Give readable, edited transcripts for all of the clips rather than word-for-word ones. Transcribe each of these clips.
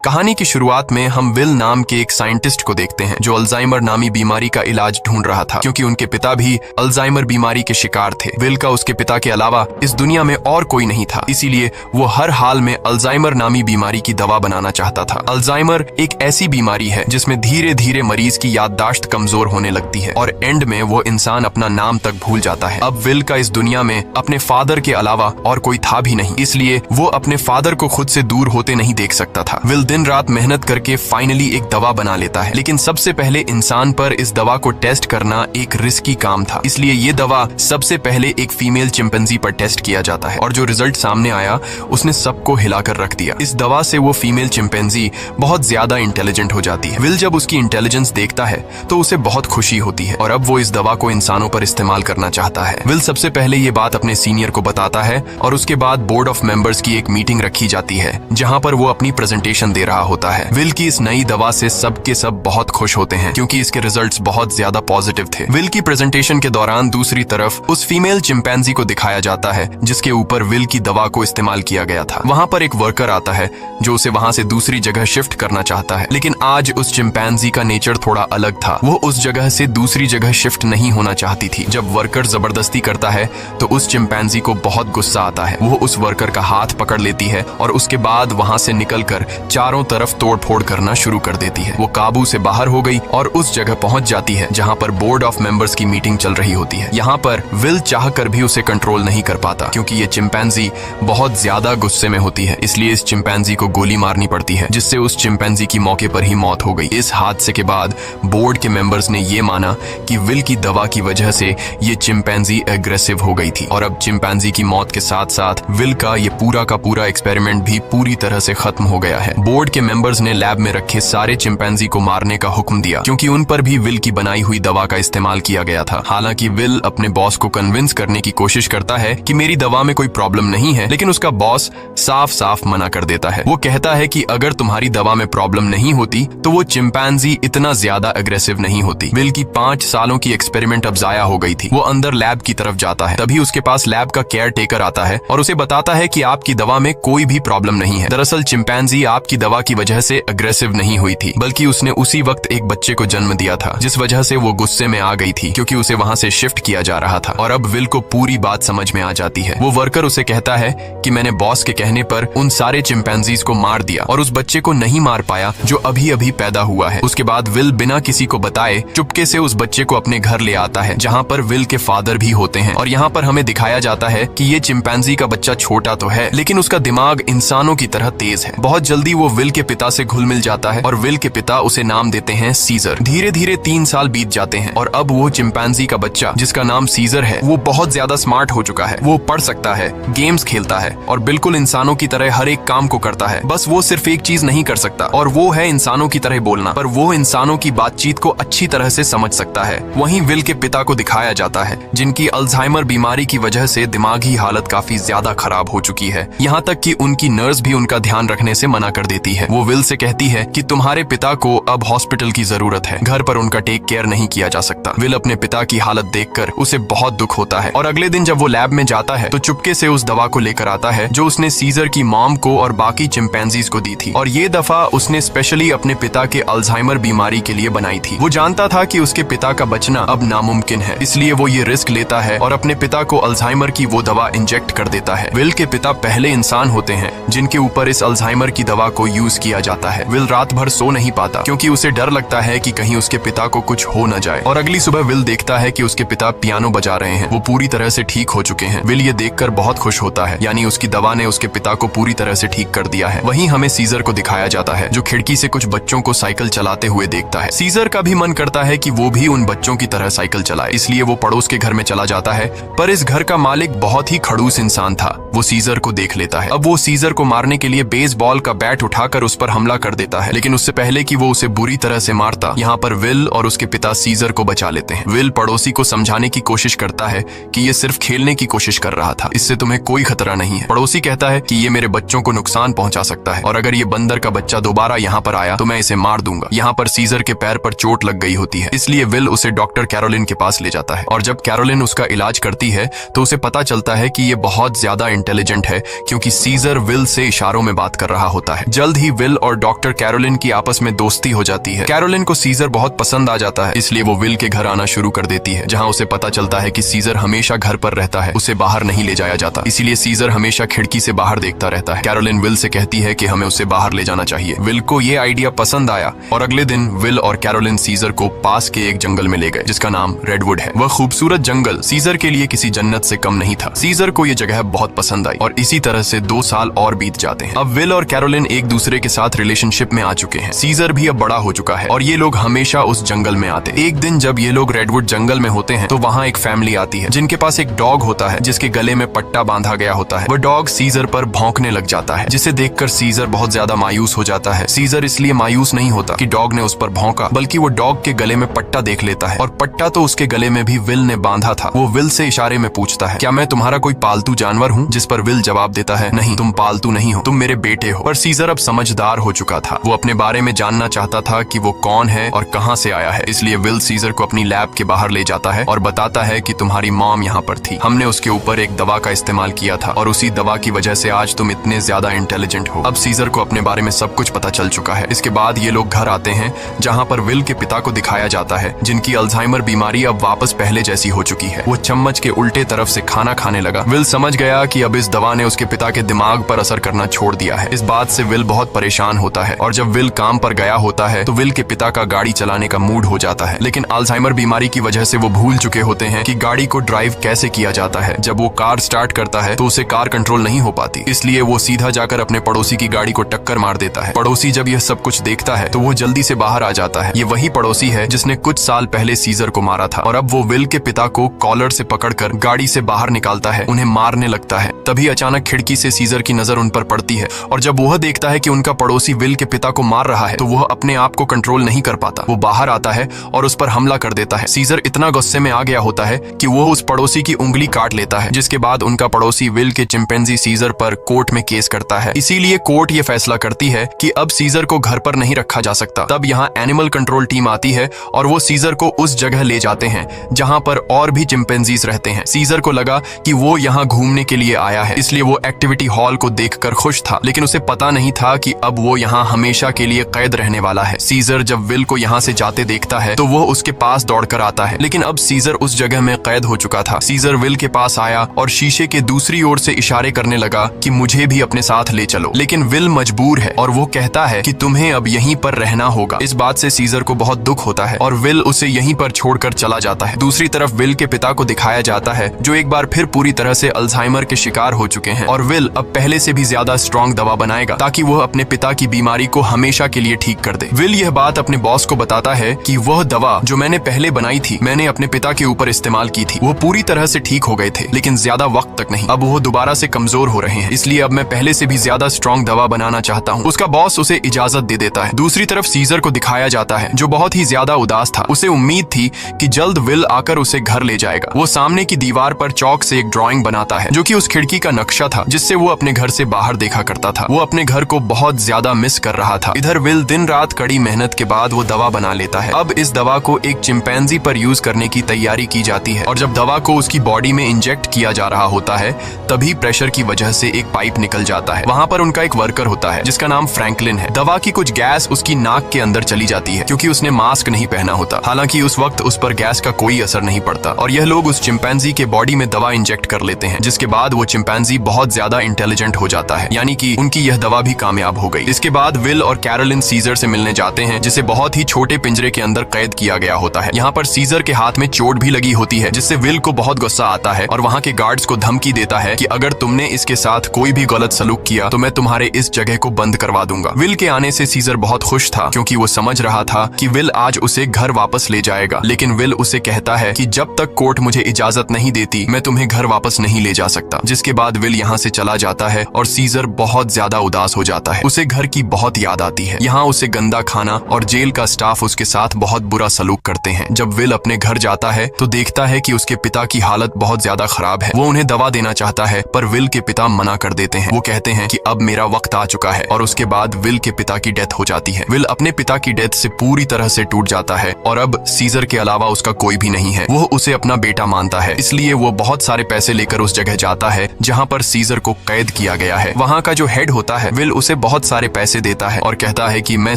कहानी की शुरुआत में हम विल नाम के एक साइंटिस्ट को देखते हैं जो अल्जाइमर नामी बीमारी का इलाज ढूंढ रहा था, क्योंकि उनके पिता भी अल्जाइमर बीमारी के शिकार थे। विल का उसके पिता के अलावा इस दुनिया में और कोई नहीं था, इसीलिए वो हर हाल में अल्जाइमर नामी बीमारी की दवा बनाना चाहता था। अल्जाइमर एक ऐसी बीमारी है जिसमें धीरे धीरे मरीज की याददाश्त कमजोर होने लगती है और एंड में वो इंसान अपना नाम तक भूल जाता है। अब विल का इस दुनिया में अपने फादर के अलावा और कोई था भी नहीं, इसलिए वो अपने फादर को खुद से दूर होते नहीं देख सकता था। विल दिन रात मेहनत करके फाइनली एक दवा बना लेता है, लेकिन सबसे पहले इंसान पर इस दवा को टेस्ट करना एक रिस्की काम था, इसलिए ये दवा सबसे पहले एक फीमेल चिंपैंजी पर टेस्ट किया जाता है और जो रिजल्ट सामने आया उसने सबको हिलाकर रख दिया। इस दवा से वो फीमेल चिंपैंजी बहुत ज्यादा इंटेलिजेंट हो जाती है। विल जब उसकी इंटेलिजेंस देखता है तो उसे बहुत खुशी होती है और अब वो इस दवा को इंसानों पर इस्तेमाल करना चाहता है। विल सबसे पहले ये बात अपने सीनियर को बताता है और उसके बाद बोर्ड ऑफ मेंबर्स की एक मीटिंग रखी जाती है जहां पर वो अपनी प्रेजेंटेशन दे रहा होता है। विल की इस नई दवा से सब के सब बहुत खुश होते हैं क्योंकि इसके रिजल्ट्स बहुत ज्यादा पॉजिटिव थे। विल की प्रेजेंटेशन के दौरान दूसरी तरफ उस फीमेल चिंपैंजी को दिखाया जाता है जिसके ऊपर विल की दवा को इस्तेमाल किया गया था। वहां पर एक वर्कर आता है जो उसे वहां से दूसरी जगह शिफ्ट करना चाहता है, लेकिन आज उस चिंपैंजी का नेचर थोड़ा अलग था। वो उस जगह से दूसरी जगह शिफ्ट नहीं होना चाहती थी। जब वर्कर जबरदस्ती करता है तो उस चिंपैंजी को बहुत गुस्सा आता है। वो उस वर्कर का हाथ पकड़ लेती है और उसके बाद वहां से निकलकर चारों तरफ तोड़फोड़ करना शुरू कर देती है। वो काबू से बाहर हो गई और उस जगह पहुंच जाती है जहां पर बोर्ड ऑफ मेंबर्स की मीटिंग चल रही होती है। यहाँ पर विल चाहकर भी उसे कंट्रोल नहीं कर पाता क्योंकि ये चिंपैंजी बहुत ज्यादा गुस्से में होती है, इसलिए इस चिंपैंजी को गोली मारनी पड़ती है जिससे उस चिंपैंजी की मौके पर ही मौत हो गई। इस हादसे के बाद बोर्ड के मेंबर्स ने ये माना कि विल की दवा की वजह से ये चिंपैंजी एग्रेसिव हो गई थी और अब चिंपैंजी की मौत के साथ साथ विल का ये पूरा का पूरा एक्सपेरिमेंट भी पूरी तरह से खत्म हो गया है। बोर्ड के मेंबर्स ने लैब में रखे सारे चिंपैंजी को मारने का हुक्म दिया क्योंकि उन पर भी विल की बनाई हुई दवा का इस्तेमाल किया गया था। हालांकि विल अपने बॉस को कन्विंस करने की कोशिश करता है कि मेरी दवा में कोई प्रॉब्लम नहीं है, लेकिन उसका बॉस साफ साफ मना कर देता है। वो कहता है कि अगर तुम्हारी दवा में प्रॉब्लम नहीं होती तो वो चिंपैंजी इतना ज्यादा अग्रेसिव नहीं होती। विल की 5 सालों की एक्सपेरिमेंट अब जाया हो गई थी। वो अंदर लैब की तरफ जाता है, तभी उसके पास लैब का केयर टेकर आता है और उसे बताता है कि आपकी दवा में कोई भी प्रॉब्लम नहीं है। दरअसल चिंपैंजी आपकी दवा की वजह से अग्रेसिव नहीं हुई थी, बल्कि उसने उसी वक्त एक बच्चे को जन्म दिया था जिस वजह से वो गुस्से में आ गई थी क्योंकि उसे वहां से शिफ्ट किया जा रहा था। और अब विल को पूरी बात समझ में आ जाती है। वो वर्कर उसे कहता है कि मैंने बॉस के कहने पर उन सारे चिंपैंजीज को मार दिया और उस बच्चे को नहीं मार पाया जो अभी अभी पैदा हुआ है। उसके बाद विल बिना किसी को बताए चुपके से उस बच्चे को अपने घर ले आता है जहाँ पर विल के फादर भी होते हैं और यहाँ पर हमें दिखाया जाता है कि ये चिंपैंजी का बच्चा छोटा तो है लेकिन उसका दिमाग इंसानों की तरह तेज है। बहुत जल्दी वो विल के पिता से घुल मिल जाता है और विल के पिता उसे नाम देते हैं सीजर। धीरे धीरे 3 साल बीत जाते हैं और अब वो चिंपैंजी का बच्चा जिसका नाम सीजर है वो बहुत ज्यादा स्मार्ट हो चुका है। वो पढ़ सकता है, गेम्स खेलता है और बिल्कुल इंसानों की तरह हर एक काम को करता है। बस वो सिर्फ एक चीज नहीं कर सकता और वो है इंसानों की तरह बोलना, पर वो इंसानों की बातचीत को अच्छी तरह से समझ सकता है। वहीं विल के पिता को दिखाया जाता है जिनकी अल्जाइमर बीमारी की वजह से दिमागी हालत काफी ज्यादा खराब हो चुकी है, यहाँ तक कि उनकी नर्स भी उनका ध्यान रखने से मना कर देती है। वो विल से कहती है कि तुम्हारे पिता को अब हॉस्पिटल की जरूरत है, घर पर उनका टेक केयर नहीं किया जा सकता। विल अपने पिता की हालत देखकर उसे बहुत दुख होता है और अगले दिन जब वो लैब में जाता है तो चुपके से उस दवा को लेकर आता है जो उसने सीजर की मॉम को और बाकी चिंपैंजीज को दी थी और ये दफा उसने स्पेशली अपने पिता के अल्जाइमर बीमारी के लिए बनाई थी। वो जानता था कि उसके पिता का बचना अब नामुमकिन है, इसलिए वो ये रिस्क लेता है और अपने पिता को अल्जाइमर की वो दवा इंजेक्ट कर देता है। विल के पिता पहले इंसान होते हैं जिनके ऊपर इस अल्जाइमर की दवा को यूज किया जाता है। विल रात भर सो नहीं पाता क्योंकि उसे डर लगता है कि कहीं उसके पिता को कुछ हो न जाए और अगली सुबह विल देखता है कि उसके पिता पियानो बजा रहे हैं। वो पूरी तरह से ठीक हो चुके हैं। विल ये देखकर बहुत खुश होता है, यानी उसकी दवा ने उसके पिता को पूरी तरह से ठीक कर दिया है। वहीं हमें सीजर को दिखाया जाता है जो खिड़की से कुछ बच्चों को साइकिल चलाते हुए देखता है। सीजर का भी मन करता है कि वो भी उन बच्चों की तरह साइकिल चलाए, इसलिए वो पड़ोस के घर में चला जाता है, पर इस घर का मालिक बहुत ही खड़ूस इंसान था। वो सीजर को देख लेता है। अब वो सीजर को मारने के लिए बेसबॉल का बैट उठाकर उस पर हमला कर देता है, लेकिन उससे पहले कि वो उसे बुरी तरह से मारता, यहाँ पर विल और उसके पिता सीजर को बचा लेते हैं। विल पड़ोसी को समझाने की कोशिश करता है कि ये सिर्फ खेलने की कोशिश कर रहा था, इससे तुम्हें कोई खतरा नहीं है। पड़ोसी कहता है कि ये मेरे बच्चों को नुकसान पहुंचा सकता है और अगर ये बंदर का बच्चा दोबारा यहाँ पर आया तो मैं इसे मार दूंगा। यहाँ पर सीजर के पैर पर चोट लग गई होती है, इसलिए विल उसे डॉक्टर कैरोलिन के पास ले जाता है और जब कैरोलिन उसका इलाज करती है तो उसे पता चलता है कि ये बहुत ज्यादा इंटेलिजेंट है क्योंकि सीजर विल से इशारों में बात कर रहा होता है। जल्द जल्द ही विल और डॉक्टर कैरोलिन की आपस में दोस्ती हो जाती है। कैरोलिन को सीजर बहुत पसंद आ जाता है, इसलिए वो विल के घर आना शुरू कर देती है, जहाँ उसे पता चलता है कि सीजर हमेशा घर पर रहता है, उसे बाहर नहीं ले जाया जाता, इसीलिए सीजर हमेशा खिड़की से बाहर देखता रहता है। कैरोलिन विल से कहती है कि हमें उसे बाहर ले जाना चाहिए। विल को ये आइडिया पसंद आया और अगले दिन विल और कैरोलिन सीजर को पास के एक जंगल में ले गए, जिसका नाम रेडवुड है। वह खूबसूरत जंगल सीजर के लिए किसी जन्नत से कम नहीं था। सीजर को ये जगह बहुत पसंद आई और इसी तरह से 2 साल और बीत जाते हैं। अब विल और कैरोलिन एक दूसरे के साथ रिलेशनशिप में आ चुके हैं। सीजर भी अब बड़ा हो चुका है और ये लोग हमेशा उस जंगल में आते। एक दिन जब ये लोग रेडवुड जंगल में होते हैं तो वहाँ एक फैमिली आती है, जिनके पास एक डॉग होता है, जिसके गले में पट्टा बांधा गया होता है। वह डॉग सीजर पर भौंकने लग जाता है, जिसे देखकर सीजर बहुत ज्यादा मायूस हो जाता है। सीजर इसलिए मायूस नहीं होता कि डॉग ने उस पर भौंका, बल्कि वो डॉग के गले में पट्टा देख लेता है और पट्टा तो उसके गले में भी विल ने बांधा था। वो विल से इशारे में पूछता है, क्या मैं तुम्हारा कोई पालतू जानवर हूँ? जिस पर विल जवाब देता है, नहीं, तुम पालतू नहीं हो, तुम मेरे बेटे हो। पर सीजर अब समझदार हो चुका था। वो अपने बारे में जानना चाहता था कि वो कौन है और कहाँ से आया है, इसलिए विल सीजर को अपनी लैब के बाहर ले जाता है और बताता है कि तुम्हारी मॉम यहाँ पर थी, हमने उसके ऊपर एक दवा का इस्तेमाल किया था और उसी दवा की वजह से आज तुम इतने ज्यादा इंटेलिजेंट हो। अब सीजर को अपने बारे में सब कुछ पता चल चुका है। इसके बाद ये लोग घर आते हैं, जहाँ पर विल के पिता को दिखाया जाता है, जिनकी अल्जाइमर बीमारी अब वापस पहले जैसी हो चुकी है। वो चम्मच के उल्टे तरफ से खाना खाने लगा। विल समझ गया कि अब इस दवा ने उसके पिता के दिमाग पर असर करना छोड़ दिया है। इस बात से विल बहुत परेशान होता है और जब विल काम पर गया होता है तो विल के पिता का गाड़ी चलाने का मूड हो जाता है, लेकिन अल्जाइमर बीमारी की वजह से वो भूल चुके होते हैं कि गाड़ी को ड्राइव कैसे किया जाता है। जब वो कार स्टार्ट करता है तो उसे कार कंट्रोल नहीं हो पाती, इसलिए वो सीधा जाकर अपने पड़ोसी की गाड़ी को टक्कर मार देता है। पड़ोसी जब यह सब कुछ देखता है तो वो जल्दी से बाहर आ जाता है। ये वही पड़ोसी है जिसने कुछ साल पहले सीजर को मारा था और अब वो विल के पिता को कॉलर से पकड़कर गाड़ी से बाहर निकालता है, उन्हें मारने लगता है। तभी अचानक खिड़की से सीजर की नजर उन पर पड़ती है और जब वह देखता है कि उनका पड़ोसी विल के पिता को मार रहा है तो वह अपने आप को कंट्रोल नहीं कर पाता। वो बाहर आता है और उस पर हमला कर देता है। सीजर इतना गुस्से में आ गया होता है कि वो उस पड़ोसी की उंगली काट लेता है, जिसके बाद उनका पड़ोसी विल के चिंपैंजी सीजर पर कोर्ट में केस करता है। इसीलिए कोर्ट ये फैसला करती है कि अब सीजर को घर पर नहीं रखा जा सकता। तब यहाँ एनिमल कंट्रोल टीम आती है और वो सीजर को उस जगह ले जाते हैं जहाँ पर और भी चिंपैंजीज रहते हैं। सीजर को लगा कि वो यहाँ घूमने के लिए आया है, इसलिए वो एक्टिविटी हॉल को देखकर खुश था, लेकिन उसे पता नहीं था कि अब वो यहाँ हमेशा के लिए कैद रहने वाला है। सीजर जब विल को यहाँ से जाते देखता है तो वो उसके पास दौड़कर आता है, लेकिन अब सीजर उस जगह में कैद हो चुका था। सीजर विल के पास आया और शीशे के दूसरी ओर से इशारे करने लगा कि मुझे भी अपने साथ ले चलो, लेकिन विल मजबूर है और वो कहता है कि तुम्हें अब यहीं पर रहना होगा। इस बात से सीजर को बहुत दुख होता है और विल उसे यहीं पर छोड़कर चला जाता है। दूसरी तरफ विल के पिता को दिखाया जाता है, जो एक बार फिर पूरी तरह से अल्जाइमर के शिकार हो चुके हैं और विल अब पहले से भी ज्यादा स्ट्रॉन्ग दवा बनाएगा ताकि वह अपने पिता की बीमारी को हमेशा के लिए ठीक कर दे। विल यह बात अपने बॉस को बताता है कि वह दवा जो मैंने पहले बनाई थी, मैंने अपने पिता के ऊपर इस्तेमाल की थी। वो पूरी तरह से ठीक हो गए थे, लेकिन ज्यादा वक्त तक नहीं। अब वो दोबारा से कमजोर हो रहे हैं, इसलिए अब मैं पहले से भी ज्यादा स्ट्रॉन्ग दवा बनाना चाहता हूँ। उसका बॉस उसे इजाजत दे देता है। दूसरी तरफ सीजर को दिखाया जाता है, जो बहुत ही ज्यादा उदास था। उसे उम्मीद थी कि जल्द विल आकर उसे घर ले जाएगा। वो सामने की दीवार पर चौक से एक ड्राइंग बनाता है, जो कि उस खिड़की का नक्शा था जिससे वो अपने घर से बाहर देखा करता था। वो अपने घर को बहुत ज्यादा मिस कर रहा था। इधर विल दिन रात कड़ी मेहनत के बाद वो दवा बना लेता है। अब इस दवा को एक चिंपैंजी पर यूज करने की तैयारी की जाती है और जब दवा को उसकी बॉडी में इंजेक्ट किया जा रहा होता है तभी प्रेशर की वजह से एक पाइप निकल जाता है। वहाँ पर उनका एक वर्कर होता है जिसका नाम फ्रैंकलिन है। दवा की कुछ गैस उसकी नाक के अंदर चली जाती है क्योंकि उसने मास्क नहीं पहना होता। हालांकि उस वक्त उस पर गैस का कोई असर नहीं पड़ता और यह लोग उस चिंपैंजी के बॉडी में दवा इंजेक्ट कर लेते हैं, जिसके बाद वो चिंपैंजी बहुत ज्यादा इंटेलिजेंट हो जाता है, यानी कि उनकी यह दवा भी कामयाब हो गई। इसके बाद विल और कैरोलिन सीजर से मिलने जाते हैं, जिसे बहुत ही छोटे पिंजरे के अंदर कैद किया गया होता है। यहाँ पर सीजर के हाथ में चोट भी लगी होती है, जिससे विल को बहुत गुस्सा आता है और वहाँ के गार्ड्स को धमकी देता है कि अगर तुमने इसके साथ कोई भी गलत सलूक किया तो मैं तुम्हारे इस जगह को बंद करवा दूंगा। विल के आने से सीजर बहुत खुश था क्योंकि वो समझ रहा था कि विल आज उसे घर वापस ले जाएगा, लेकिन विल उसे कहता है कि जब तक कोर्ट मुझे इजाजत नहीं देती मैं तुम्हें घर वापस नहीं ले जा सकता। जिसके बाद विल यहाँ से चला जाता है और सीजर बहुत ज्यादा उदास हो जाता है। उसे घर की बहुत याद आती है। यहाँ उसे गंदा खाना और जेल का स्टाफ उसके साथ बहुत बुरा सलूक करते हैं। जब विल अपने घर जाता है तो देखता है कि उसके पिता की हालत बहुत ज्यादा खराब है। वो उन्हें दवा देना चाहता है पर विल के पिता मना कर देते हैं। वो कहते हैं कि अब मेरा वक्त आ चुका है और उसके बाद विल के पिता की डेथ हो जाती है। विल अपने पिता की डेथ से पूरी तरह से टूट जाता है और अब सीजर के अलावा उसका कोई भी नहीं है। वो उसे अपना बेटा मानता है, इसलिए वो बहुत सारे पैसे लेकर उस जगह जाता है जहाँ पर सीजर को कैद किया गया है। वहाँ का जो हेड होता है विल उसे उन्हें बहुत सारे पैसे देता है और कहता है कि मैं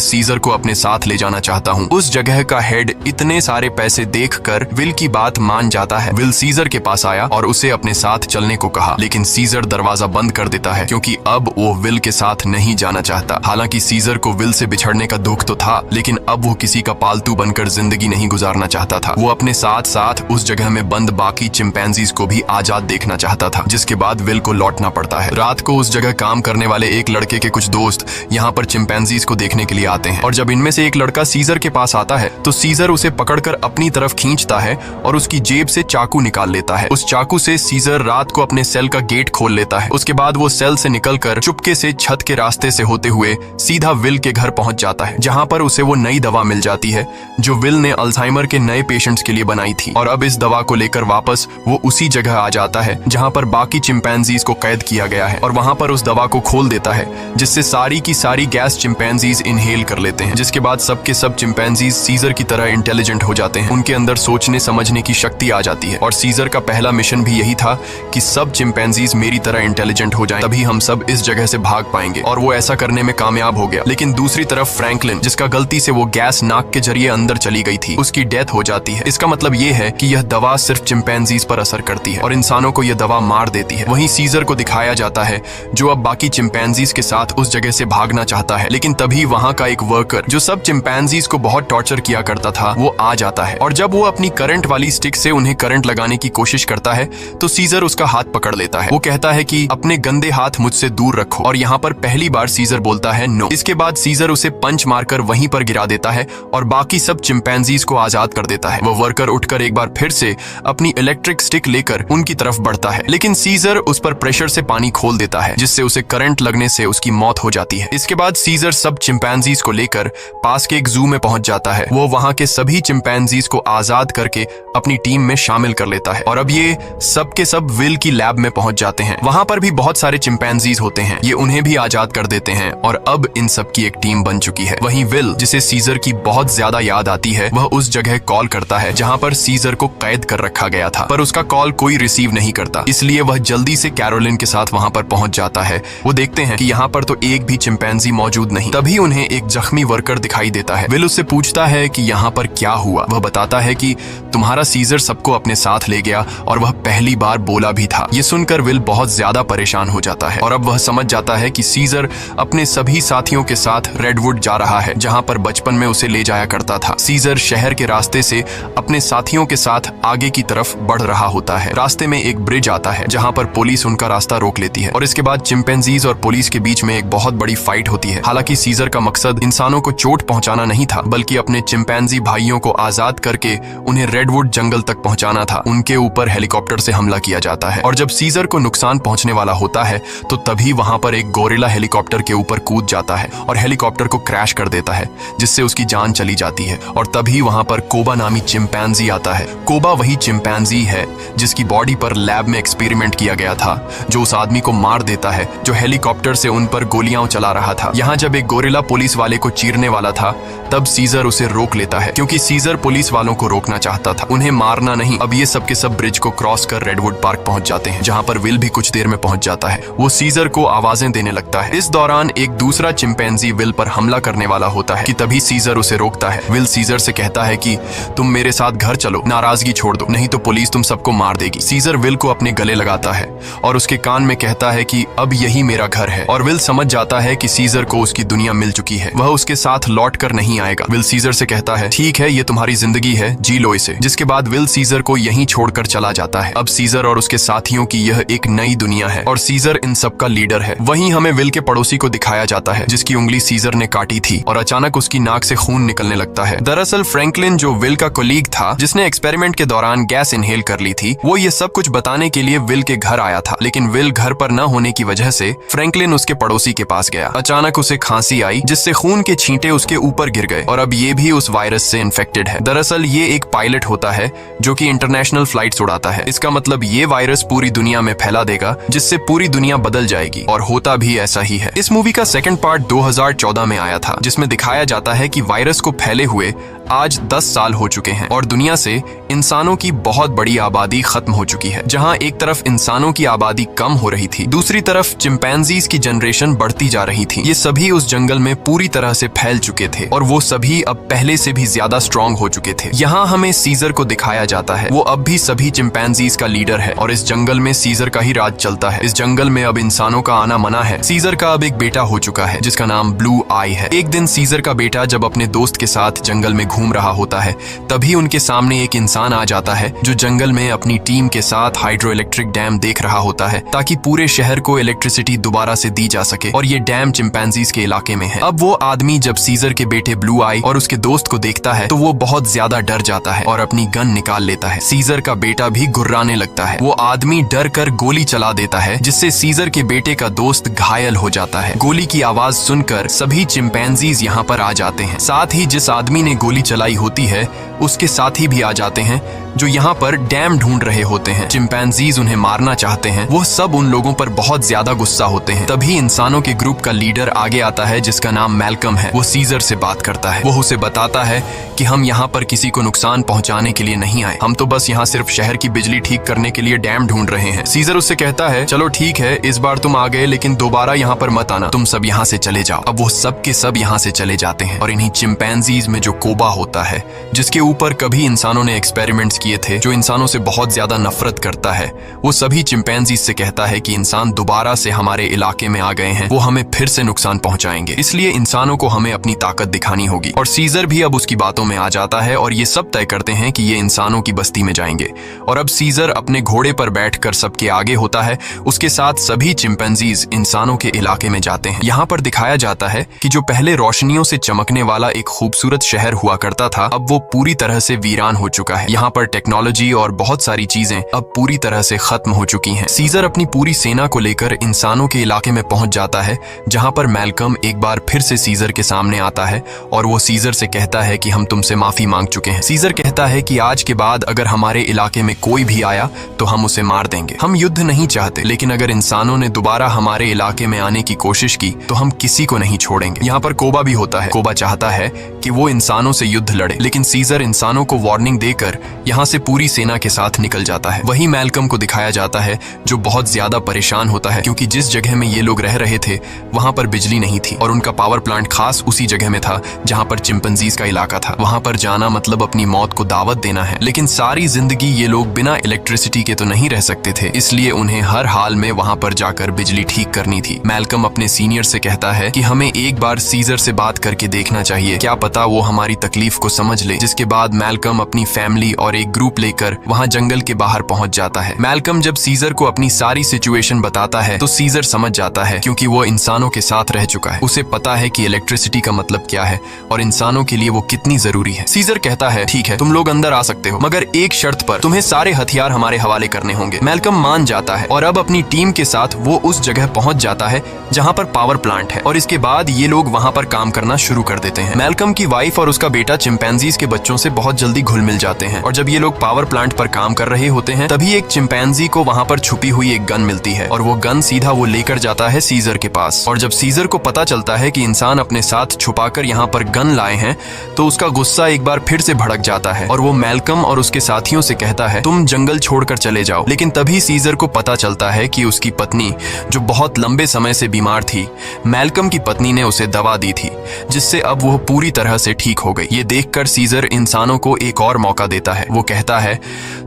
सीजर को अपने साथ ले जाना चाहता हूँ। उस जगह का हेड इतने सारे पैसे देखकर विल की बात मान जाता है। विल सीजर के पास आया और उसे अपने साथ चलने को कहा, लेकिन सीजर दरवाजा बंद कर देता है क्योंकि अब वो विल के साथ नहीं जाना चाहता। हालांकि सीजर को विल से बिछड़ने का दुख तो था, लेकिन अब वो किसी का पालतू बनकर जिंदगी नहीं गुजारना चाहता था। वो अपने साथ साथ उस जगह में बंद बाकी चिंपैंजीज को भी आजाद देखना चाहता था, जिसके बाद विल को लौटना पड़ता है। रात को उस जगह काम करने वाले एक लड़के के कुछ दोस्त यहाँ पर चिंपैंजीज को देखने के लिए आते हैं और जब इनमें से एक लड़का सीजर के पास आता है तो सीजर उसे पकड़कर अपनी तरफ खींचता है और उसकी जेब से चाकू निकाल लेता है। उस चाकू से सीजर रात को अपने सेल का गेट खोल लेता है। उसके बाद वो सेल से निकलकर चुपके से छत के रास्ते से होते हुए सीधा विल के घर पहुंच जाता है, जहां पर उसे वो नई दवा मिल जाती है जो विल ने अल्जाइमर के नए पेशेंट्स के लिए बनाई थी। और अब इस दवा को लेकर वापस वो उसी जगह आ जाता है जहां पर बाकी चिंपैंजीज को कैद किया गया है और वहां पर उस दवा को खोल देता है, जिससे सारी की सारी गैस चिंपैंजीज इनहेल कर लेते हैं। जिसके बाद सबके सब चिंपैंजीज सीजर की तरह इंटेलिजेंट हो जाते हैं। उनके अंदर सोचने समझने की शक्ति आ जाती है और सीजर का पहला मिशन भी यही था कि सब चिंपैंजीज मेरी तरह इंटेलिजेंट हो जाएं, तभी हम सब इस जगह से भाग पाएंगे। और वो ऐसा करने में कामयाब हो गया। लेकिन दूसरी तरफ फ्रैंकलिन, जिसका गलती से वो गैस नाक के जरिए अंदर चली गई थी, उसकी डेथ हो जाती है। इसका मतलब ये है कि यह दवा सिर्फ चिंपैंजीज पर असर करती है और इंसानों को यह दवा मार देती है। वहीं सीजर को दिखाया जाता है जो अब बाकी चिंपैंजीज के साथ उस जगह से भागना चाहता है, लेकिन तभी वहां का एक वर्कर जो सब चिंपैंजीज को बहुत टॉर्चर किया करता था वो आ जाता है और जब वो अपनी करंट वाली स्टिक से उन्हें करंट लगाने की कोशिश करता है तो सीजर उसका हाथ पकड़ लेता है। वो कहता है कि अपने गंदे हाथ मुझसे दूर रखो और यहाँ पर पहली बार सीजर बोलता है नो। इसके बाद सीजर उसे पंच मारकर वहीं पर गिरा देता है और बाकी सब चिंपैंजीज को आजाद कर देता है। वो वर्कर उठकर एक बार फिर से अपनी इलेक्ट्रिक स्टिक लेकर उनकी तरफ बढ़ता है, लेकिन सीजर उस पर प्रेशर से पानी खोल देता है, जिससे उसे करंट लगने से उसकी मौत हो जाती है। इसके बाद सीजर सब चिंपैंजीज को लेकर पास के एक जू में पहुंच जाता है। वो वहां के सभी चिंपैंजीज को आजाद करके अपनी टीम में शामिल कर लेता है और अब ये सब के सब विल की लैब में पहुंच जाते हैं। वहां पर भी बहुत सारे चिंपैंजीज होते हैं, ये उन्हें भी आजाद कर देते हैं और अब इन सब की एक टीम बन चुकी है। वहीं विल, जिसे सीजर की बहुत ज्यादा याद आती है, वह उस जगह कॉल करता है जहां पर सीजर को कैद कर रखा गया था, पर उसका कॉल कोई रिसीव नहीं करता। इसलिए वह जल्दी से कैरोलिन के साथ वहां पर पहुंच जाता है। वो देखते हैं कि यहाँ पर तो एक भी चिंपैंजी मौजूद नहीं। तभी उन्हें एक जख्मी वर्कर दिखाई देता है। विल उससे पूछता है कि यहाँ पर क्या हुआ। वह बताता है कि तुम्हारा सीजर सबको अपने साथ ले गया और वह पहली बार बोला भी था। ये सुनकर विल बहुत ज्यादा परेशान हो जाता है और अब वह समझ जाता है कि सीजर अपने सभी साथियों के साथ रेडवुड जा रहा है, जहां पर बचपन में उसे ले जाया करता था। सीजर शहर के रास्ते से अपने साथियों के साथ आगे की तरफ बढ़ रहा होता है। रास्ते में एक ब्रिज आता है जहां पर पुलिस उनका रास्ता रोक लेती है और इसके बाद चिंपैंजीज और पुलिस के बीच में एक बहुत बड़ी फाइट होती है। हालांकि सीजर का मकसद इंसानों को चोट पहुंचाना नहीं था, बल्कि अपने चिंपैंजी भाइयों को आजाद करके उन्हें रेडवुड जंगल तक पहुंचाना था। उनके ऊपर हेलीकॉप्टर से हमला किया जाता है और जब सीजर को नुकसान पहुंचने वाला होता है तो तभी वहां पर एक गोरिल्ला हेलीकॉप्टर के ऊपर कूद जाता है और हेलीकॉप्टर को क्रैश कर देता है, जिससे उसकी जान चली जाती है। और तभी वहां पर कोबा नामी चिंपैंजी आता है। कोबा वही चिंपैंजी है जिसकी बॉडी पर लैब में एक्सपेरिमेंट किया गया था, जो उस आदमी को मार देता है जो हेलीकॉप्टर से उन पर गोलियां चला रहा था। यहाँ जब एक गोरिल्ला पुलिस वाले को चीरने वाला था तब सीजर उसे रोक लेता है, क्योंकि सीजर पुलिस वालों को रोकना चाहता था, उन्हें मारना नहीं। अब ये सब के सब ब्रिज को क्रॉस कर रेडवुड पार्क पहुंच जाते हैं, जहां पर विल भी कुछ देर में पहुंच जाता है। वो सीजर को आवाजें देने लगता है। इस दौरान एक दूसरा चिंपैंजी विल पर हमला करने वाला होता है कि तभी सीजर उसे रोकता है। विल सीजर से कहता है कि तुम मेरे साथ घर चलो, नाराजगी छोड़ दो, नहीं तो पुलिस तुम सबको मार देगी। सीजर विल को अपने गले लगाता है और उसके कान में कहता है कि अब यही मेरा घर है। और विल समझ जाता है कि सीजर को उसकी दुनिया मिल चुकी है, वह उसके साथ लौट कर नहीं आएगा। विल सीजर से कहता है ठीक है, ये तुम्हारी जिंदगी है, जी लो इसे। जिसके बाद विल सीजर को यहीं छोड़कर चला जाता है। अब सीजर और उसके साथियों की यह एक नई दुनिया है और सीजर इन सब का लीडर है। वहीं हमें विल के पड़ोसी को दिखाया जाता है जिसकी उंगली सीजर ने काटी थी और अचानक उसकी नाक से खून निकलने लगता है। दरअसल फ्रैंकलिन, जो विल का कोलीग था जिसने एक्सपेरिमेंट के दौरान गैस इनहेल कर ली थी, वो ये सब कुछ बताने के लिए विल के घर आया था। लेकिन विल घर पर न होने की वजह से फ्रैंकलिन उसके पड़ोसी के पास गया। अचानक उसे खांसी आई जिससे खून के छींटे उसके ऊपर गिर गए और अब ये भी उस वायरस से इन्फेक्टेड है। दरअसल ये एक पायलट होता है जो कि इंटरनेशनल फ्लाइट्स उड़ाता है। इसका मतलब ये वायरस पूरी दुनिया में फैला देगा, जिससे पूरी दुनिया बदल जाएगी, और होता भी ऐसा ही है। इस मूवी का सेकंड पार्ट 2014 में आया था, जिसमें दिखाया जाता है कि वायरस को फैले हुए आज 10 साल हो चुके हैं और दुनिया से इंसानों की बहुत बड़ी आबादी खत्म हो चुकी है। जहां एक तरफ इंसानों की आबादी कम हो रही थी, दूसरी तरफ चिंपैंजीज की जनरेशन बढ़ती जा रही थी। ये सभी उस जंगल में पूरी तरह से फैल चुके थे और वो सभी अब पहले से भी ज्यादा स्ट्रॉन्ग हो चुके थे। यहाँ हमें सीजर को दिखाया जाता है। वो अब भी सभी चिंपैंजीज का लीडर है और इस जंगल में सीजर का ही राज चलता है। इस जंगल में अब इंसानों का आना मना है। सीजर का अब एक बेटा हो चुका है जिसका नाम ब्लू आई है। एक दिन सीजर का बेटा जब अपने दोस्त के साथ जंगल में घूम रहा होता है, तभी उनके सामने एक इंसान आ जाता है जो जंगल में अपनी टीम के साथ हाइड्रो इलेक्ट्रिक डैम देख रहा होता है ताकि पूरे शहर को इलेक्ट्रिसिटी दोबारा से दी जा सके और ये डैम चिंपैंजीज के इलाके में है। अब वो आदमी जब सीजर के बेटे ब्लू आई और उसके दोस्त को देखता है तो वो बहुत ज्यादा डर जाता है और अपनी गन निकाल लेता है। सीजर का बेटा भी गुर्राने लगता है। वो आदमी डर कर गोली चला देता है जिससे सीजर के बेटे का दोस्त घायल हो जाता है। गोली की आवाज सुनकर सभी चिंपैंजीज यहाँ पर आ जाते हैं। साथ ही जिस आदमी ने गोली चलाई होती है उसके साथी भी आ जाते हैं जो यहाँ पर डैम ढूंढ रहे होते हैं। चिंपैंजीज उन्हें मारना चाहते हैं। वो सब उन लोगों पर बहुत ज्यादा गुस्सा होते हैं। तभी इंसानों के ग्रुप का लीडर आगे आता है जिसका नाम मैल्कम है। वो सीजर से बात करता है। वो उसे बताता है कि हम यहाँ पर किसी को नुकसान पहुंचाने के लिए नहीं आए, हम तो बस यहाँ सिर्फ शहर की बिजली ठीक करने के लिए डैम ढूंढ रहे हैं। सीजर उससे कहता है चलो ठीक है, इस बार तुम आ गए लेकिन दोबारा यहाँ पर मत आना, तुम सब यहाँ से चले जाओ। अब वो सब के सब यहाँ से चले जाते हैं और इन्हीं चिंपैंजीज में जो कोबा होता है जिसके ऊपर कभी इंसानों ने एक्सपेरिमेंट्स किए थे, जो इंसानों से बहुत ज्यादा नफरत करता है, वो सभी चिंपैंजीज से कहता है कि इंसान दोबारा से हमारे इलाके में आ गए हैं, वो हमें फिर से नुकसान पहुंचाएंगे, इसलिए इंसानों को हमें अपनी ताकत दिखानी होगी। और सीजर भी अब उसकी बातों में आ जाता है और ये सब तय करते हैं कि ये इंसानों की बस्ती में जाएंगे। और अब सीजर अपने घोड़े पर बैठकर सबके आगे होता है। उसके साथ सभी चिंपैंजीज इंसानों के इलाके में जाते हैं। यहाँ पर दिखाया जाता है कि जो पहले रोशनियों से चमकने वाला एक खूबसूरत शहर हुआ करता था, अब वो पूरी तरह से वीरान हो चुका है। यहाँ पर टेक्नोलॉजी और बहुत सारी चीजें अब पूरी तरह से खत्म हो चुकी हैं। सीजर अपनी पूरी सेना को लेकर इंसानों के इलाके में पहुंच जाता है, जहां पर मैल्कम एक बार फिर से सीजर के सामने आता है और वो सीजर से कहता है कि हम तुमसे माफी मांग चुके हैं। सीजर कहता है कि आज के बाद अगर हमारे इलाके में कोई भी आया तो हम उसे मार देंगे। हम युद्ध नहीं चाहते, लेकिन अगर इंसानों ने दोबारा हमारे इलाके में आने की कोशिश की तो हम किसी को नहीं छोड़ेंगे। यहाँ पर कोबा भी होता है। कोबा चाहता है कि वो इंसानों से युद्ध लड़े, लेकिन सीजर इंसानों को वार्निंग देकर यहाँ से पूरी सेना के साथ निकल जाता है। वही मैल्कम को दिखाया जाता है जो बहुत ज्यादा परेशान होता है क्योंकि जिस जगह में ये लोग रह रहे थे वहां पर बिजली नहीं थी और उनका पावर प्लांट खास उसी जगह में था जहां पर चिंपैंजीज का इलाका था। वहां पर जाना मतलब अपनी मौत को दावत देना है, लेकिन सारी जिंदगी ये लोग बिना इलेक्ट्रिसिटी के तो नहीं रह सकते थे, इसलिए उन्हें हर हाल में वहां पर जाकर बिजली ठीक करनी थी। मैल्कम अपने सीनियर से कहता है कि हमें एक बार सीजर से बात करके देखना चाहिए, क्या पता वो हमारी तकलीफ को समझ ले। जिसके बाद मैल्कम अपनी फैमिली और एक ग्रुप लेकर वहां जंगल के बाहर पहुंच जाता है। मैल्कम जब सीजर को अपनी सारी सिचुएशन बताता है तो सीजर समझ जाता है क्योंकि वो इंसानों के साथ रह चुका है। उसे पता है कि इलेक्ट्रिसिटी का मतलब क्या है और इंसानों के लिए वो कितनी जरूरी है। सीजर कहता है ठीक है, तुम लोग अंदर आ सकते हो, मगर एक शर्त पर, तुम्हें सारे हथियार हमारे हवाले करने होंगे। मैल्कम मान जाता है और अब अपनी टीम के साथ वो उस जगह पहुंच जाता है जहां पर पावर प्लांट है और इसके बाद ये लोग वहां पर काम करना शुरू कर देते हैं। मैल्कम की वाइफ और उसका बेटा चिंपैंजीज के बच्चों से बहुत जल्दी घुल मिल जाते हैं और जब ये लोग पावर प्लांट पर काम कर रहे होते हैं तभी एक चिंपैंजी को वहां पर छुपी हुई एक गन मिलती है और वो गन सीधा वो लेकर जाता है सीजर के पास। और जब सीजर को पता चलता है कि इंसान अपने साथ छुपाकर यहाँ पर गन लाए हैं तो उसका गुस्सा एक बार फिर से भड़क जाता है और वो मैल्कम और उसके साथियों से कहता है तुम जंगल छोड़कर चले जाओ। लेकिन तभी सीजर को पता चलता है कि उसकी पत्नी जो बहुत लंबे समय से बीमार थी, मैल्कम की पत्नी ने उसे दवा दी थी जिससे अब वो पूरी तरह से ठीक हो गई। ये देखकर सीजर इंसानों को एक और मौका देता है। वो कहता है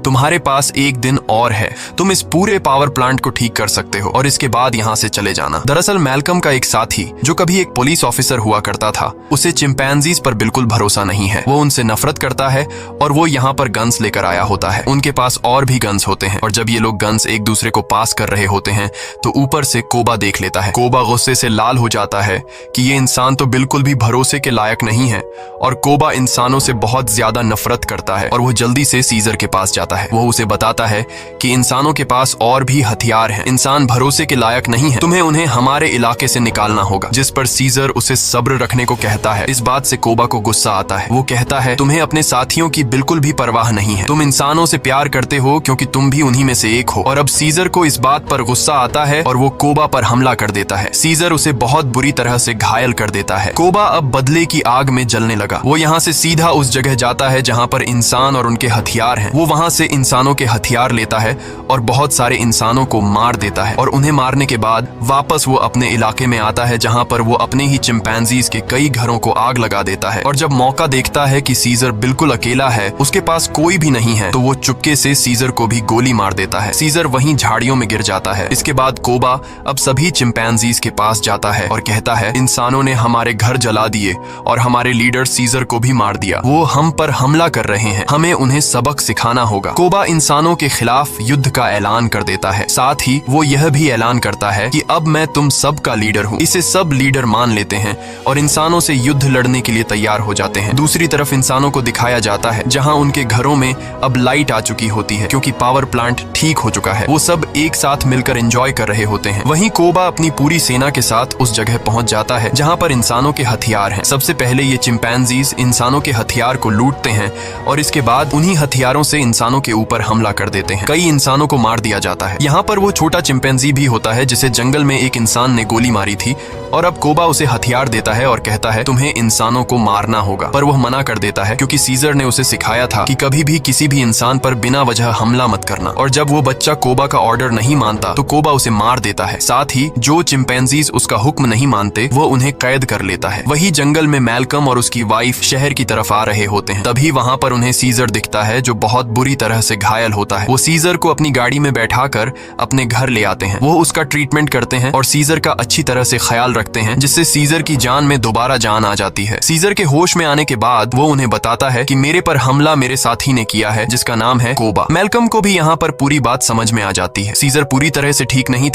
तुम्हारे पास एक दिन और है, तुम इस पूरे पावर प्लांट को ठीक कर सकते हो और इसके बाद यहाँ से चले जाना। दरअसल मैल्कम का एक साथी जो कभी एक पुलिस ऑफिसर हुआ करता था, उसे चिंपैंजीज पर बिल्कुल भरोसा नहीं है। वो उनसे नफरत करता है और वो यहाँ पर गन्स लेकर आया होता है। उनके पास और भी गन्स होते हैं और जब ये लोग गन्स एक दूसरे को पास कर रहे होते हैं तो ऊपर से कोबा देख लेता है। कोबा गुस्से से लाल हो जाता है कि ये इंसान तो बिल्कुल भी भरोसे के लायक नहीं है और कोबा इंसानों से बहुत ज्यादा नफरत करता है और वो जल्दी से सीजर के पास जाता है। वो उसे बताता है कि इंसानों के पास और भी हथियार हैं, इंसान भरोसे के लायक नहीं है, तुम्हें उन्हें हमारे इलाके से निकालना होगा। जिस पर सीजर उसे सब्र रखने को कहता है। इस बात से कोबा को गुस्सा आता है। वो कहता है तुम्हें अपने साथियों की बिल्कुल भी परवाह नहीं है, तुम इंसानों से प्यार करते हो क्योंकि तुम भी उन्हीं में से एक हो। और अब सीजर को इस बात पर गुस्सा आता है और वो कोबा पर हमला कर देता है। सीजर उसे बहुत बुरी तरह से घायल कर देता है। कोबा अब बदले की आग में जलने लगा। वो यहाँ यहाँ से सीधा उस जगह जाता है जहाँ पर इंसान और उनके हथियार हैं। वो वहाँ से इंसानों के हथियार लेता है और बहुत सारे इंसानों को मार देता है और उन्हें मारने के बाद वापस वो अपने इलाके में आता है जहाँ पर वो अपने ही चिंपैंजीज के कई घरों को आग लगा देता है। और जब मौका देखता है कि सीजर बिल्कुल अकेला है, उसके पास कोई भी नहीं है, तो वो चुपके से सीजर को भी गोली मार देता है। सीजर वहीं झाड़ियों में गिर जाता है। इसके बाद कोबा अब सभी चिंपैंजीज के पास जाता है और कहता है, इंसानों ने हमारे घर जला दिए और हमारे लीडर सीजर को भी मार दिया। वो हम पर हमला कर रहे हैं, हमें उन्हें सबक सिखाना होगा। कोबा इंसानों के खिलाफ युद्ध का ऐलान कर देता है। साथ ही वो यह भी ऐलान करता है कि अब मैं तुम सब का लीडर हूँ। इसे सब लीडर मान लेते हैं और इंसानों से युद्ध लड़ने के लिए तैयार हो जाते हैं। दूसरी तरफ इंसानों को दिखाया जाता है जहाँ उनके घरों में अब लाइट आ चुकी होती है क्योंकि पावर प्लांट ठीक हो चुका है। वो सब एक साथ मिलकर एंजॉय कर रहे होते हैं। वहीं कोबा अपनी पूरी सेना के साथ उस जगह पहुंच जाता है जहाँ पर इंसानों के हथियार हैं। सबसे पहले ये चिंपैंजीज इंसानों के हथियार को लूटते हैं और इसके बाद उन्हीं हथियारों से इंसानों के ऊपर हमला कर देते हैं। कई इंसानों को मार दिया जाता है। यहाँ पर वो छोटा चिंपैंजी भी होता है जिसे जंगल में एक इंसान ने गोली मारी थी और अब कोबा उसे हथियार देता है और कहता है, तुम्हें इंसानों को मारना होगा। पर वह मना कर देता है क्योंकि सीजर ने उसे सिखाया था कि कभी भी किसी भी इंसान पर बिना वजह हमला मत करना। और जब वो बच्चा कोबा का ऑर्डर नहीं मानता तो कोबा उसे मार देता है। साथ ही जो चिंपैंजीज उसका हुक्म नहीं मानते वो उन्हें कैद कर लेता है। वही जंगल में मैल्कम और उसकी वाइफ शहर की तरफ आ रहे होते हैं। तभी वहाँ पर उन्हें सीजर दिखता है जो बहुत बुरी तरह से घायल होता है। वो सीजर को अपनी गाड़ी में बैठाकर अपने घर ले आते हैं। वो उसका ट्रीटमेंट करते हैं और सीजर का अच्छी तरह से ख्याल रखते हैं जिससे सीजर की जान में दोबारा जान आ जाती है। सीजर के होश में आने के बाद वो उन्हें बताता है कि मेरे पर हमला मेरे साथी ने किया है जिसका नाम है कोबा। मैल्कम को भी यहाँ पर पूरी बात समझ में आ जाती है। सीजर पूरी तरह से ठीक नहीं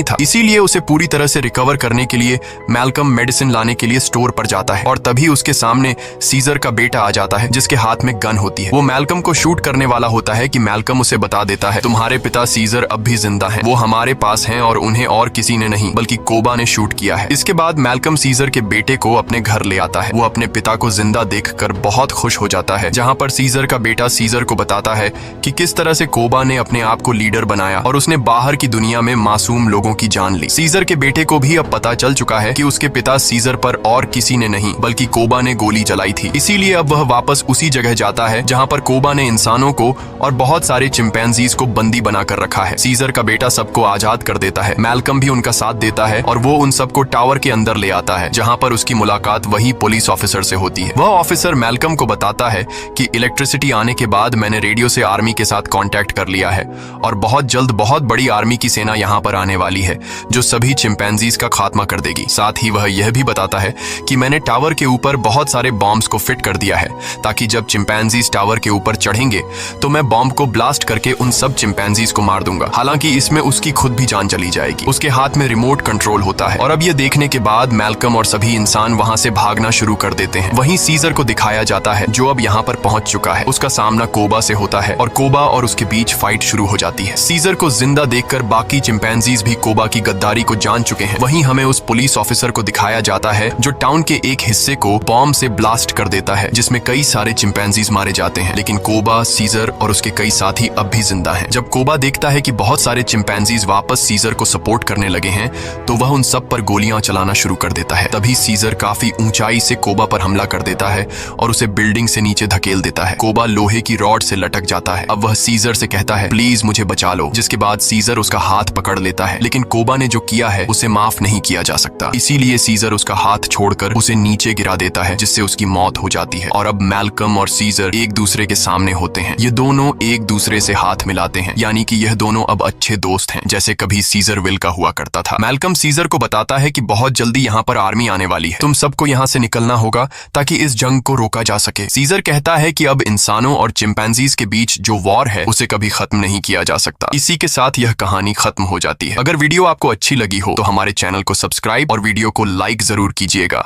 था, इसीलिए उसे पूरी तरह से रिकवर करने के लिए मैल्कम मेडिसिन लाने के लिए स्टोर पर जाता है और तभी उसके सामने सीजर का बेटा आ जाता है जिसके हाथ में गन होती है। वो मैल्कम को शूट करने वाला होता है कि मैल्कम उसे बता देता है, तुम्हारे पिता सीजर अब भी जिंदा हैं। वो हमारे पास हैं और उन्हें और किसी ने नहीं बल्कि कोबा ने शूट किया है। इसके बाद मैल्कम सीजर के बेटे को अपने घर ले आता है। वो अपने पिता को जिंदा देखकर बहुत खुश हो जाता है, जहाँ पर सीजर का बेटा सीजर को बताता है कि किस तरह से कोबा ने अपने आप को लीडर बनाया और उसने बाहर की दुनिया में मासूम लोगों की जान ली। सीजर के बेटे को भी अब पता चल चुका है कि उसके पिता सीजर पर और किसी ने नहीं बल्कि कोबा ने गोली चलाई थी। इसीलिए अब वह वापस उसी जगह जाता है जहाँ पर कोबा ने इंसानों को और बहुत सारे चिंपैंजीज को बंदी बनाकर रखा है। सीजर का बेटा सबको आजाद कर देता है। मैल्कम भी उनका साथ देता है और वो उन सबको टावर के अंदर ले आता है जहाँ पर उसकी मुलाकात वही पुलिस ऑफिसर से होती है। वह ऑफिसर मैल्कम को बताता है कि इलेक्ट्रिसिटी आने के बाद मैंने रेडियो से आर्मी के साथ कांटेक्ट कर लिया है और बहुत जल्द बहुत बड़ी आर्मी की सेना यहाँ पर आने वाली है जो सभी चिंपैंजीज का खात्मा कर देगी। साथ ही वह यह भी बताता है कि मैंने टावर के ऊपर बहुत सारे बॉम्ब्स को फिट कर दिया है ताकि जब चिंपैंजीज टावर के ऊपर चढ़ेंगे तो मैं बॉम्ब को ब्लास्ट करके उन सब चिंपैंजीज को मार दूंगा। हालांकि इसमें उसकी खुद भी जान चली जाएगी। उसके हाथ में रिमोट कंट्रोल होता है और अब ये देखने के बाद मैल्कम और सभी इंसान वहां से भागना शुरू कर देते हैं। वहीं सीजर को दिखाया जाता है जो अब यहाँ पर पहुंच चुका है। उसका सामना कोबा से होता है और कोबा और उसके बीच फाइट शुरू हो जाती है। सीजर को जिंदा देखकर बाकी चिंपैंजीज भी कोबा की गद्दारी को जान चुके हैं। वहीं हमें उस पुलिस ऑफिसर को दिखाया जाता है जो टाउन के एक हिस्से को बॉम्ब से ब्लास्ट कर देता है जिसमें कई सारे चिंपैंजीज मारे जाते हैं, लेकिन कोबा, सीजर और उसके कई साथी अब भी जिंदा हैं। जब कोबा देखता है कि बहुत सारे चिंपैंजीज वापस सीजर को सपोर्ट करने लगे हैं तो वह उन सब पर गोलियां चलाना शुरू कर देता है। तभी सीजर काफी ऊंचाई से कोबा पर हमला कर देता है और उसे बिल्डिंग से नीचे धकेल देता है। कोबा लोहे की रॉड से लटक जाता है। अब वह सीजर से कहता है, प्लीज मुझे बचा लो, जिसके बाद सीजर उसका हाथ पकड़ लेता है, लेकिन कोबा ने जो किया है उसे माफ नहीं किया जा सकता। इसीलिए सीजर उसका हाथ छोड़कर उसे नीचे गिरा देता है जिससे उसकी मौत हो जाती है। और अब मैल्कम और सीजर एक दूसरे के सामने होते हैं। ये दोनों एक दूसरे से हाथ मिलाते हैं, यानी कि यह दोनों अब अच्छे दोस्त हैं, जैसे कभी सीजर विल का हुआ करता था। मैल्कम सीजर को बताता है कि बहुत जल्दी यहाँ पर आर्मी आने वाली है, तुम सबको यहाँ से निकलना होगा ताकि इस जंग को रोका जा सके। सीजर कहता है कि अब इंसानों और चिंपैंजीज के बीच जो वॉर है उसे कभी खत्म नहीं किया जा सकता। इसी के साथ यह कहानी खत्म हो जाती है। अगर वीडियो आपको अच्छी लगी हो तो हमारे चैनल को सब्सक्राइब और वीडियो को लाइक जरूर कीजिएगा।